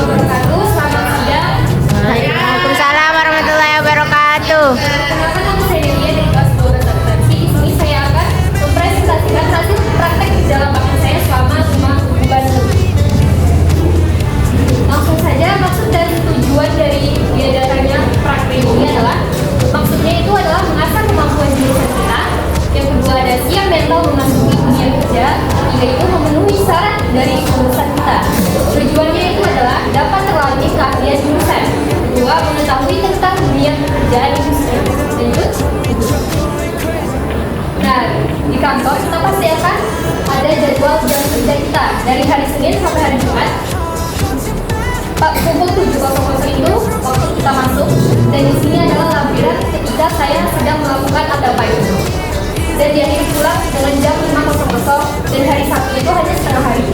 wabarakatuh. Selamat siang. Waalaikumsalam warahmatullahi wabarakatuh. Perkenalkan, nama saya Delia dari kelas 12 akuntansi. Di sini saya akan mempresentasikan hasil praktek di dalam bakti saya selama 5 bulan lebih. Langsung saja, maksud dan tujuan dari diadakannya praktek ini adalah maksudnya itu adalah mengasah kemampuan jurusan kita. Yang kedua ada siap mental memasuki dunia kerja. Tiga itu memenuhi syarat dari jurusan kita. Tujuannya itu adalah dapat terlatih keahlian jurusan. Kedua, mengetahui tentang dunia pekerjaan industri. Lanjut. Nah, di kantor kita pasti akan ada jadwal jam kerja kita dari hari Senin sampai hari Jumat. Pukul 7.00 itu waktu kita masuk, dan di sini adalah lampiran ketika saya sedang melakukan apa itu. Dan diakhiri pulang dengan jam 5.00, dan hari Sabtu itu hanya setengah hari.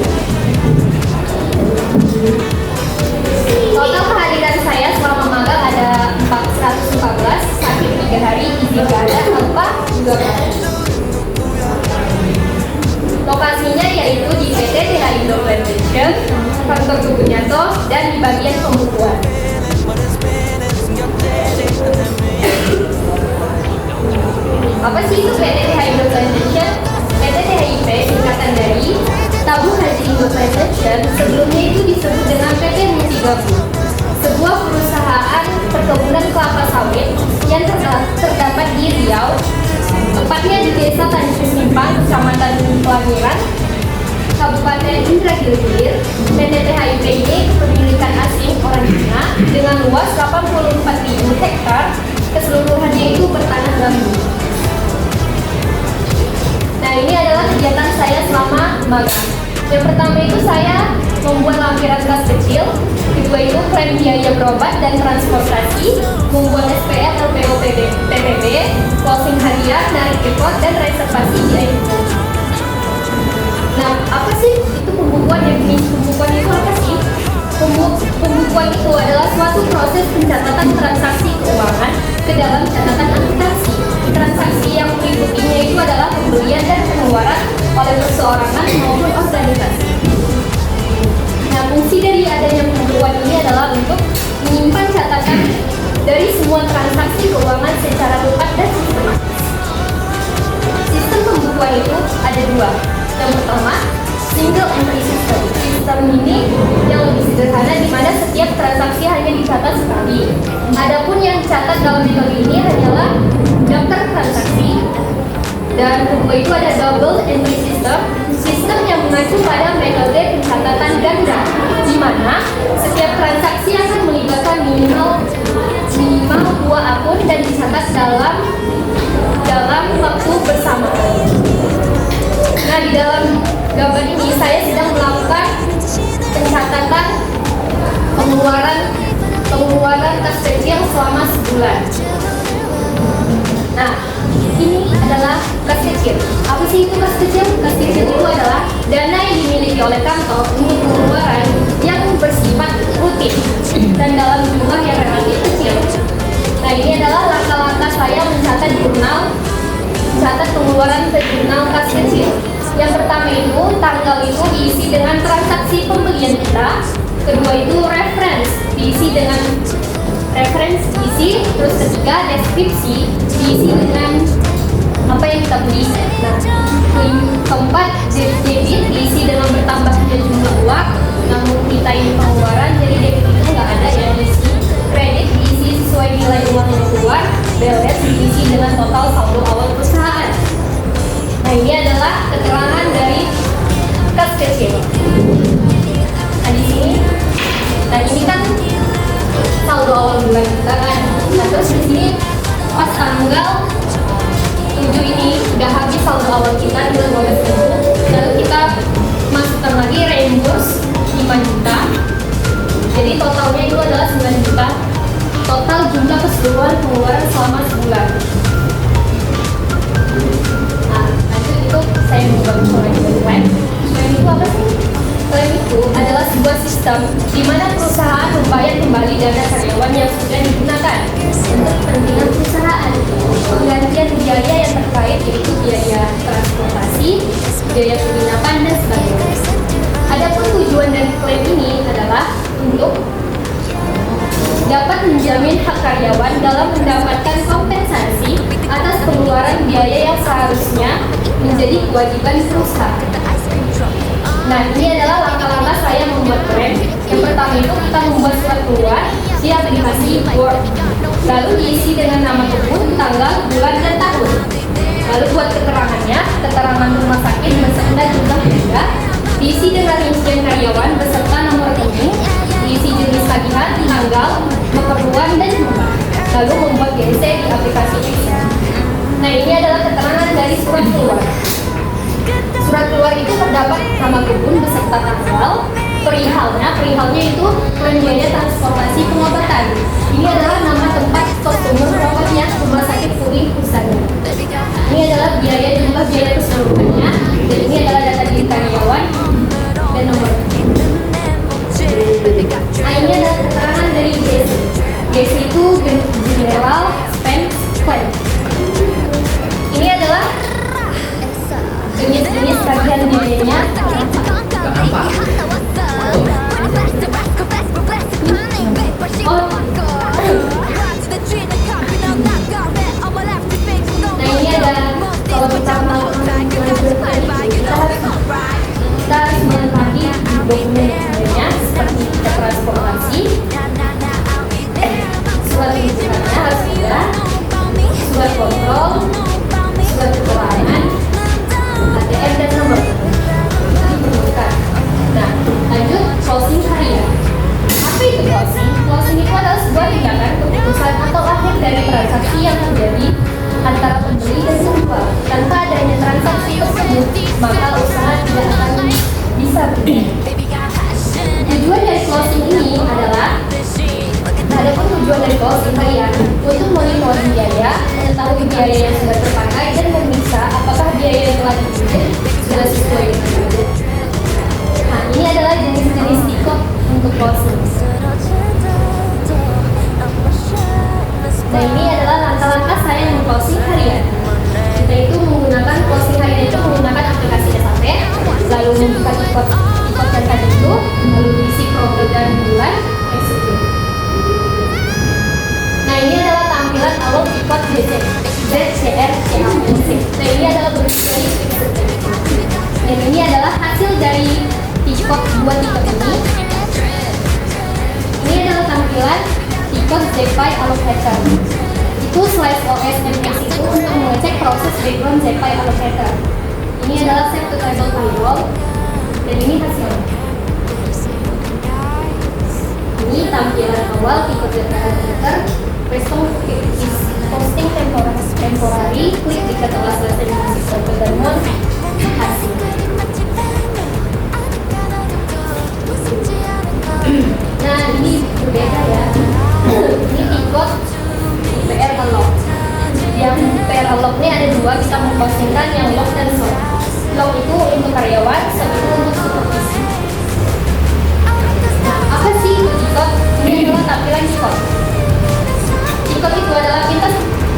Total kehadiran saya selama magang ada 414, sakit 3 hari, izin gak ada, tanpa juga ada. Lokasinya yaitu di PT THI Indo Plantation, kantor Tugunyanto, dan di bagian pembukuan. Apa sih itu PT THI Indo Plantation? PT THIP singkatan dari Tabung Haji Indo Plantation, sebelumnya itu disebut dengan PT Multigabung, sebuah perusahaan perkebunan kelapa sawit yang terdapat di Riau, tepatnya di Desa Tanjung Simpang, Kecamatan Pelangiran, Kabupaten Indragiri Hilir. PT THIP ini kepemilikan asing orang Cina dengan luas 84.000 hektar, keseluruhannya itu bertanah bambu. Nah, ini adalah kegiatan saya selama magang. Yang pertama itu saya membuat lampiran kas kecil. Kedua itu klaim biaya berobat dan transportasi, membuat SPR, LPO, PPB, closing harian, narik report, dan reservasi di info. Nah, apa sih itu pembukuan? Definisi pembukuan itu apa sih? Pembukuan itu adalah suatu proses pencatatan transaksi keuangan ke dalam catatan akuntansi. Transaksi yang mengikutinya itu adalah pembelian dan pengeluaran oleh perseorangan maupun organisasi. Nah, fungsi dari adanya pembukuan ini adalah untuk menyimpan catatan dari semua transaksi keuangan secara tepat dan sistematis. Sistem pembukuan itu ada dua. Yang pertama, single entry system. Sistem ini yang lebih sederhana di mana setiap transaksi hanya dicatat sekali. Adapun yang dicatat dalam metode ini hanyalah daftar transaksi. Dan kedua itu ada double entry system, sistem yang mengacu pada metode pencatatan ganda, di mana setiap transaksi akan melibatkan minimal 2 akun dan dicatat dalam waktu bersamaan. Nah, di dalam gambar ini saya sedang melakukan pencatatan pengeluaran kas kecil selama sebulan. Nah, ini adalah kas kecil. Apa sih itu kas kecil? Kas kecil itu adalah dana yang dimiliki oleh kantor untuk pengeluaran yang bersifat rutin dan dalam jumlah yang relatif kecil. Nah, ini adalah langkah-langkah saya mencatat pengeluaran ke jurnal kas kecil. Yang pertama itu, tanggal itu diisi dengan transaksi pembelian kita. Kedua itu reference, diisi dengan reference diisi. Terus ketiga, deskripsi, diisi dengan apa yang kita beli. Nah, keempat, debit, diisi dengan bertambahnya jumlah uang. Namun kita ini pengeluaran, jadi debit itu nggak ada ya diisi. Kredit diisi sesuai nilai uang yang keluar. Balance diisi dengan total saldo awal perusahaan. Nah, ini adalah keterangan dari kas kecil. Nah, di sini, ini kan saldo awal bulan kita kan. Nah, terus di sini pas tanggal 7 ini udah habis saldo awal kita di 12.000. Lalu kita masukkan lagi reimburse 5 juta. Jadi totalnya itu adalah 9 juta. Total jumlah keseluruhan pengeluaran selama sebulan. Nah, lanjut itu saya membuat klaim. Klaim itu apa sih? Klaim itu adalah sebuah sistem di mana perusahaan membayar kembali dana karyawan yang sudah digunakan untuk kepentingan perusahaan. Penggantian biaya yang terkait yaitu biaya transportasi, biaya penginapan, dan sebagainya. Adapun tujuan dari klaim ini adalah untuk karyawan dalam mendapatkan kompensasi atas pengeluaran biaya yang seharusnya menjadi kewajiban perusahaan. Nah, ini adalah langkah-langkah saya membuat brand. Yang pertama itu kita membuat surat keluar di aplikasi Word. Lalu diisi dengan nama kebun, tanggal, bulan, dan tahun. Lalu buat keterangannya, keterangan rumah sakit beserta jumlah benda, diisi dengan rincian karyawan beserta nomor rekening, diisi jenis tagihan, tanggal, keperluan, dan jumlah. Lalu membuat GC di aplikasi Excel. Nah, ini adalah keterangan dari surat keluar. Surat keluar itu terdapat nama kebun beserta tanggal, perihalnya itu klaim biaya transportasi pengobatan. Ini adalah nama tempat customer propernya rumah sakit Puring Husada. Ini adalah jumlah biaya keseluruhannya, dan ini adalah data diri karyawan dan nomor. Nah, ini adalah keterangan dari GC. GC itu General Spend Claim. Ini adalah jenis tagihan biayanya. Nah, ini ada kalau kita mau kita harus melengkapi dokumen-dokumennya seperti tiket transportasi, surat rujukannya harus ada, surat kontrol, surat keterangan, ATM, dan nomor diperlukan. Nah, lanjut closing harian. Apa itu closing? Closing itu adalah sebuah tindakan keputusan atau akhir dari transaksi yang terjadi antara pembeli dan penjual. Tanpa adanya transaksi tersebut, maka usaha tidak akan bisa berjalan. Tujuan dari closing ini adalah adapun tujuan dari closing harian untuk monitoring biaya, mengetahui biaya yang sudah terpakai, dan memeriksa apakah biaya yang telah dibidik sudah sesuai dengan budget. Nah, ini adalah jenis-jenis tiktok untuk closing. Nah, ini adalah langkah-langkah saya meng-closing harian. Kita itu menggunakan closing harian itu menggunakan aplikasi SAP, lalu membuka tiktok yang tadi itu, lalu diisi produk dan bulan, execute. Nah, ini adalah tampilan awal tiktok ZCR-CAMC. Nah, ini adalah bentuk dari execute. Dan ini adalah hasil dari tiktok buat tiktok ini. Ini adalah tampilan tiktok ZPay Allocator. Itu Slice OS MX itu untuk mengecek proses background ZPay Allocator. Ini adalah set to table firewall, dan ini hasilnya. Ini tampilan awal tiktok ZPay Allocator. Posting temporary, klik jika telah selesai dengan sistem pegangan hasilnya. Nah, ini berbeda ya. Ini tiktok PR Unlock. Yang PR Unlock ini ada dua, bisa mempostingkan yang lock dan soft. Lock itu untuk karyawan, soft itu untuk supervisi. Nah, apa sih tiktok? Ini adalah tampilan tiktok. Tiktok itu adalah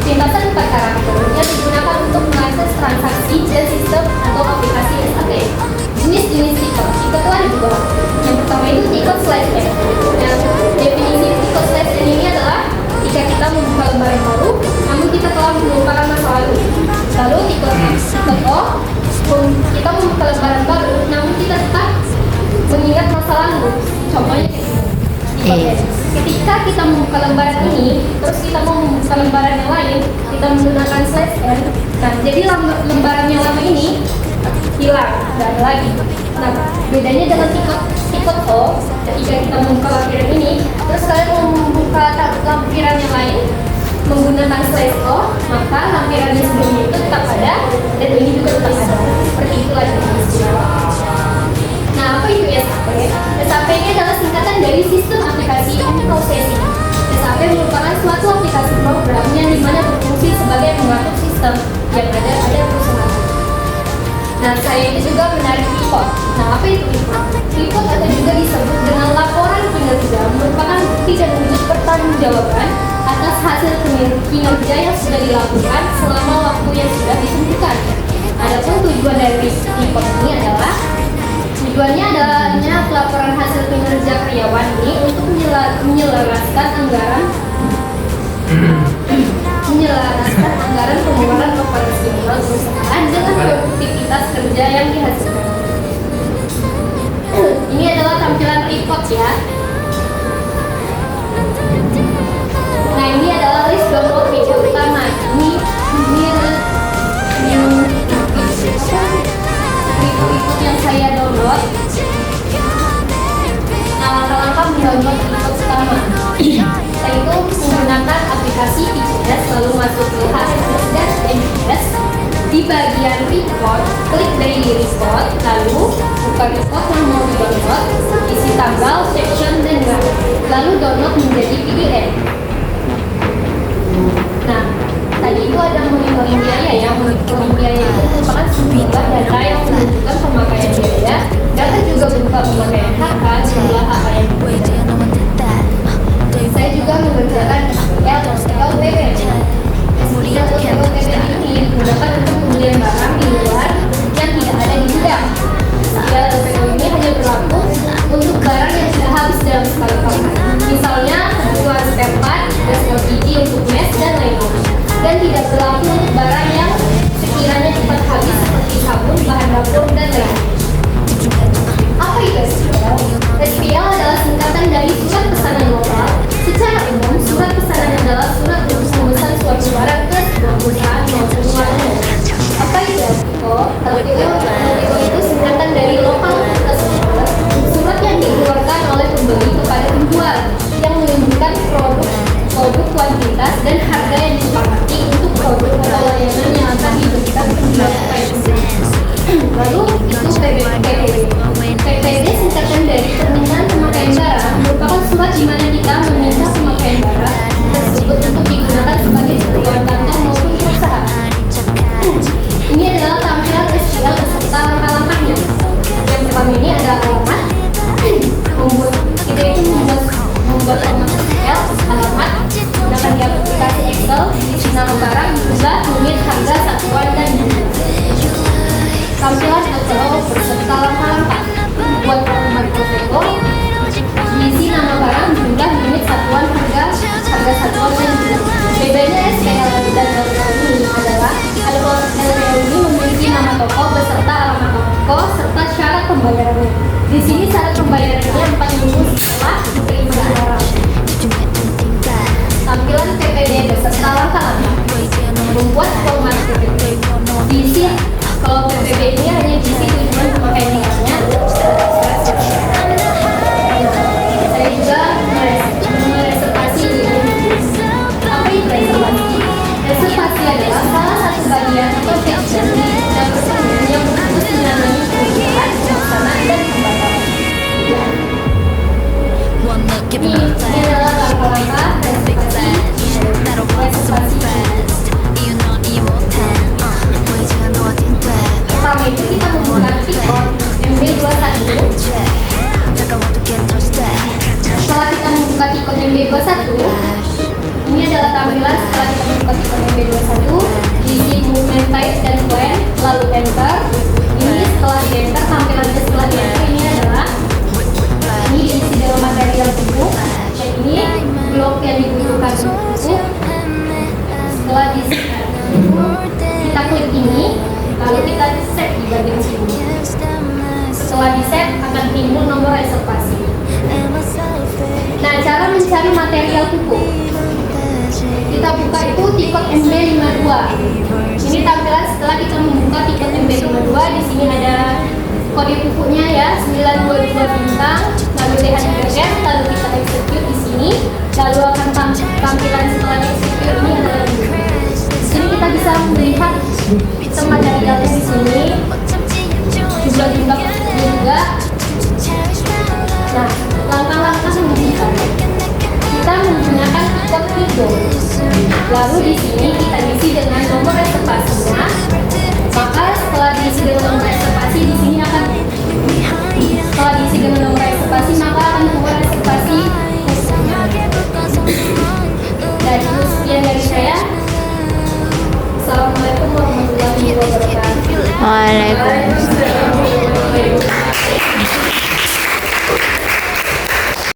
pintasan 4 karakter yang digunakan untuk mengakses transaksi dan sistem atau aplikasi SAP. Jenis-jenis tiktok itu ada dua. Yang pertama itu tiktok slash n. Yang definisi tiktok slash n ini adalah jika kita membuka lembaran baru, namun kita telah melupakan masa lalu. Lalu tiktok o, kita membuka lembaran baru, namun kita tetap mengingat masa lalu. Contohnya tiktok n. Ketika kita membuka lembaran ini, terus kita mau membuka lembaran yang lain, kita menggunakan slash n. Nah, jadi lembaran yang lama ini hilang, nggak ada lagi. Nah, bedanya dengan tiktok o, ketika kita membuka lampiran ini, terus kalian mau membuka lampiran yang lain menggunakan slash o, maka lampiran yang sebelumnya itu tetap ada, dan ini juga tetap ada. Seperti itulah jenisnya. Nah, apa itu SAP? SAP ini adalah singkatan dari Sistem Aplikasi and Processing. SAP merupakan suatu aplikasi program yang dimana berfungsi sebagai pengatur sistem yang ada pada perusahaan. Nah, saya ini juga menarik report. Nah, apa itu report? Report atau juga disebut dengan laporan kinerja merupakan bukti dan wujud pertanggungjawaban atas hasil kinerja yang sudah dilakukan selama waktu yang sudah ditentukan. Adapun tujuan dari report ini adalah tujuannya adanya pelaporan hasil kinerja karyawan ini untuk menyelaraskan anggaran menyelaraskan anggaran pengeluaran operasional perusahaan dengan produktivitas kerja yang dihasilkan. Ini adalah tampilan report ya. Nah, ini adalah list download video utama. Ini report yang saya download. Nah, langkah-langkah mendownload report utama. Yaitu menggunakan aplikasi PGS, lalu masuk ke HMS dan MGS. Di bagian report, klik daily report, lalu buka report yang mau di-download, isi tanggal, section, dan nama, lalu download menjadi PDF. Nah, tadi itu ada monitoring biaya ya. Monitoring biaya itu merupakan sebuah data yang menunjukkan pemakaian biaya. Data juga berupa pemakaian HK, jumlah HK yang berbeda. Saya juga mengerjakan SPL atau PPB. SPL atau PPB ini digunakan untuk pembelian barang di luar yang tidak ada di gudang. SPL atau PPB ini hanya berlaku untuk barang yang sudah habis dalam sekali pakai. Misalnya kebutuhan spare part, gas LPG untuk mes dan lainnya. Dan tidak berlaku untuk barang yang sekiranya cepat habis seperti sabun, bahan dapur, dan lainnya. Apa itu SPL? SPL adalah singkatan dari surat pesanan lokal. Secara umum, surat pesanan adalah surat untuk memesan suatu barang ke sebuah perusahaan maupun luar negeri. Apa itu LPO? LPO itu singkatan dari lokal customer, surat yang dikeluarkan oleh pembeli kepada penjual yang menunjukkan produk, kuantitas, dan harga yang disepakati untuk produk atau layanan yang akan diberikan penjual kepada pembeli. Lalu itu PPB. PPB singkatan dari permintaan pemakaian barang, merupakan surat di mana kita meminta pemakaian barang tersebut untuk digunakan sebagai keperluan kantor maupun perusahaan. Ini adalah tampilan SPL beserta langkah-langkahnya. Yang pertama ini ada alamat. Kita itu membuat alamat SPL, alamat menggunakan di aplikasi Excel, isi nama barang, jumlah, unit, harga, satuan, dan jumlah. Tampilan OTO beserta langkah-langkah. Buat alamat OTO, diisi nama barang, jumlah, unit, satuan, harga satuan, dan jumlah. Bedanya SPL dan LPO ini adalah LPO ini memiliki nama toko beserta alamat toko serta syarat pembayarannya. Di sini syarat pembayarannya 4 minggu setelah penerimaan barang. Tampilan PPD beserta langkah-langkah. Membuat format PPD. Diisi kalau PPB ini hanya diisi tujuan pemakaian barangnya. Saya juga mereservasi di apa itu reservasi? Reservasi adalah salah satu bagian atau section dan personil yang berfokus menangani perubahan, pelaksanaan, dan pembatalan. Ini adalah langkah-langkah reservasi. Pertama itu kita membuka Pikon MB21. Setelah kita membuka Pikon MB21, ini adalah tampilan setelah kita membuka Pikon MB21, diisi movement type dan plan, lalu enter. Ini setelah di enter, tampilannya setelah di enter ini adalah ini diisi dalam material buku. Dan ini blok yang dibutuhkan buku. Setelah diisi, kita klik ini, lalu kita set di bagian sini. Setelah di set akan timbul nomor reservasi. Nah, cara mencari material buku, kita buka itu tipe MB52. Ini tampilan setelah kita membuka tipe MB52. Di sini ada kode bukunya ya, 922 bintang, lalu DHDR, lalu kita execute di sini, lalu akan tampilan setelah execute ini adalah ini. Di sini kita bisa melihat item materialnya di sini, jumlah juga. Nah, langkah-langkah menunjukkan kita menggunakan kode Tigo. Lalu di sini kita isi dengan nomor reservasinya. Maka setelah diisi dengan nomor reservasi di sini akan maka akan keluar reservasi. Dan itu sekian dari saya. Assalamualaikum warahmatullahi wabarakatuh. Waalaikumsalam.